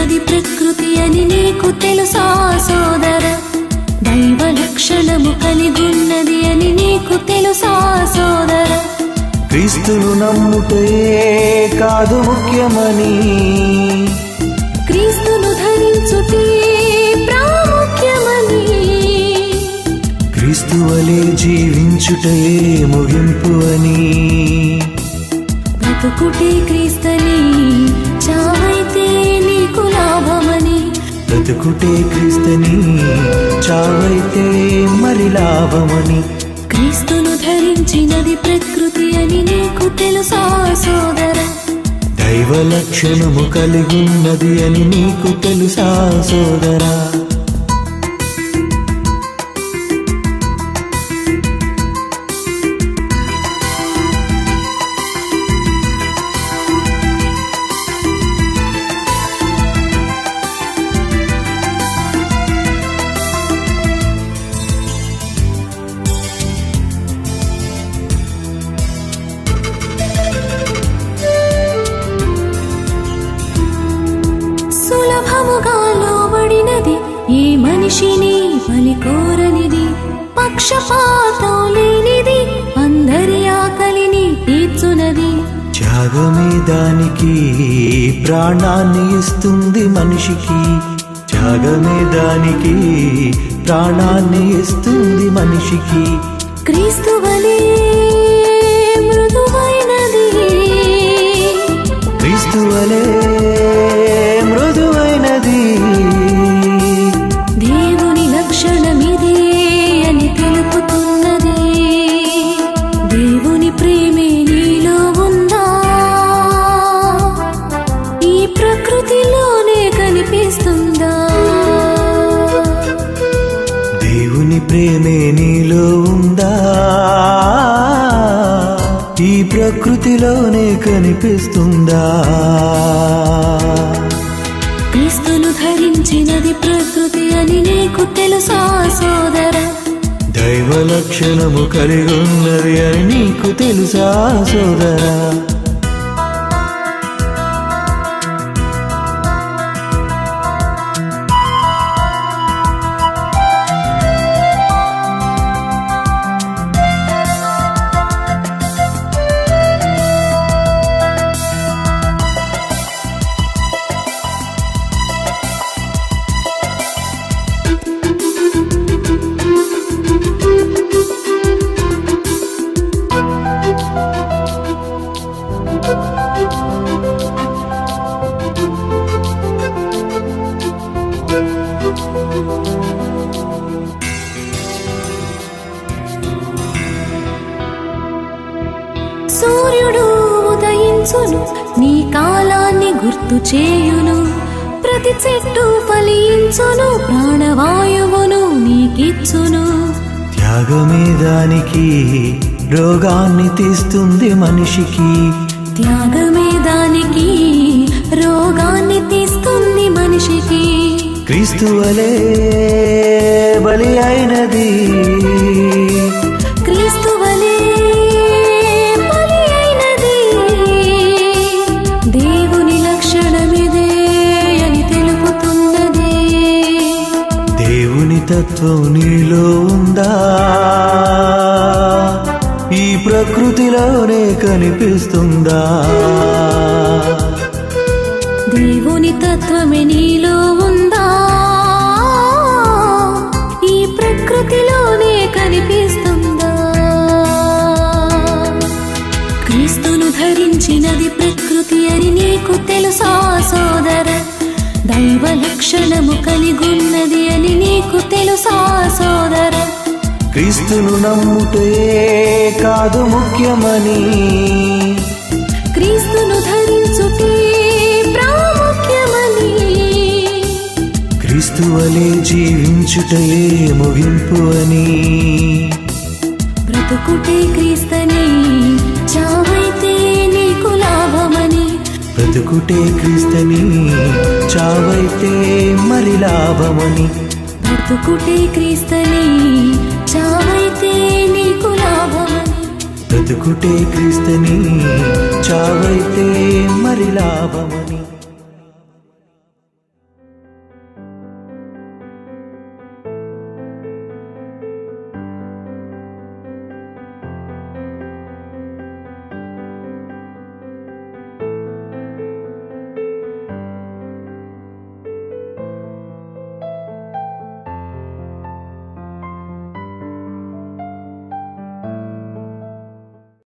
ధరించినది ప్రకృతి అని నీకు తెలుసా సోదర. దైవ లక్షణము కలిగున్నది అని నీకు తెలుసా సోదర. క్రీస్తును నమ్ముటే కాదు ముఖ్యమని, క్రీస్తును ధరించుటే ప్రాముఖ్యమని, క్రీస్తు వలె జీవించుటే ముగింపు అని. బ్రతుకుటే క్రీస్తని చావైతే నీకు లాభమని, బ్రతుకుటే క్రీస్తని చావైతే మరి లాభమని. క్రీస్తును ధరించినది ప్రకృతి అని నీకు తెలుసా సోదర. దైవ లక్షణము కలిగున్నది అని నీకు తెలుసా సోదరా. సులభముగా లోబడినది ఏ మనిషిని బలి కోరనిది, పక్షపాతం లేనిది అందరి ఆకలిని తీర్చునది. త్యాగమే దానికి ప్రాణాన్ని ఇస్తుంది మనిషికి, త్యాగమే దానికి ప్రాణాన్ని ఇస్తుంది మనిషికి. క్రీస్తు వలె మృదువైనది, క్రీస్తు వలె మృదువైనది, దేవుని లక్షణమిదే అని తెలుపుతున్నది. దేవుని ప్రేమే నీలో ఉందా, ఈ ప్రకృతిలోనే కనిపిస్తుందా. దేవుని ప్రేమే నీలో ఉందా, ఈ ప్రకృతిలోనే కనిపిస్తుందా. క్రీస్తును ధరించినది ప్రకృతి అని నీకు తెలుసా సోదర. దైవ లక్షణము కలిగున్నది అని నీకు తెలుసా సోదరా. సూర్యుడు ఉదయించును, నీ కాలాన్ని గుర్తు చేయును. ప్రతి చెట్టు ఫలించును, ప్రాణవాయువును నీకిచ్చును. త్యాగమే దానికి రోగాన్ని తీస్తుంది మనిషికి, త్యాగమే దానికి రోగాన్ని తీస్తుంది మనిషికి. క్రీస్తు వలె బలి అయినది, క్రీస్తు వలె బలి అయినది, దేవుని లక్షణమిదే అని తెలుపుతున్నది. దేవుని తత్వం నీలో ఉందా, ఈ ప్రకృతిలోనే కనిపిస్తుందా. దేవుని తత్వమే నీలో ఉందా, ఈ ప్రకృతిలోనే కనిపిస్తుందా. క్రీస్తును ధరించినది ప్రకృతి అని నీకు తెలుసా సోదర. దైవ లక్షణము కలిగున్నది అని నీకు తెలుసా సోదర. క్రీస్తును నమ్ముటే కాదు ముఖ్యమని, క్రీస్తును ధరించుటే ప్రాముఖ్యమని, క్రీస్తు వలె జీవించుటే ముగింపు అని. బ్రతుకుటే క్రీస్తని చావైతే నీకు లాభమని, బ్రతుకుటే క్రీస్తని చావైతే మరి లాభమని. బ్రతుకుటే క్రీస్తని చావైతే నీకు లాభమని, బ్రతుకుటే క్రీస్తని చావైతే మరి లాభమని.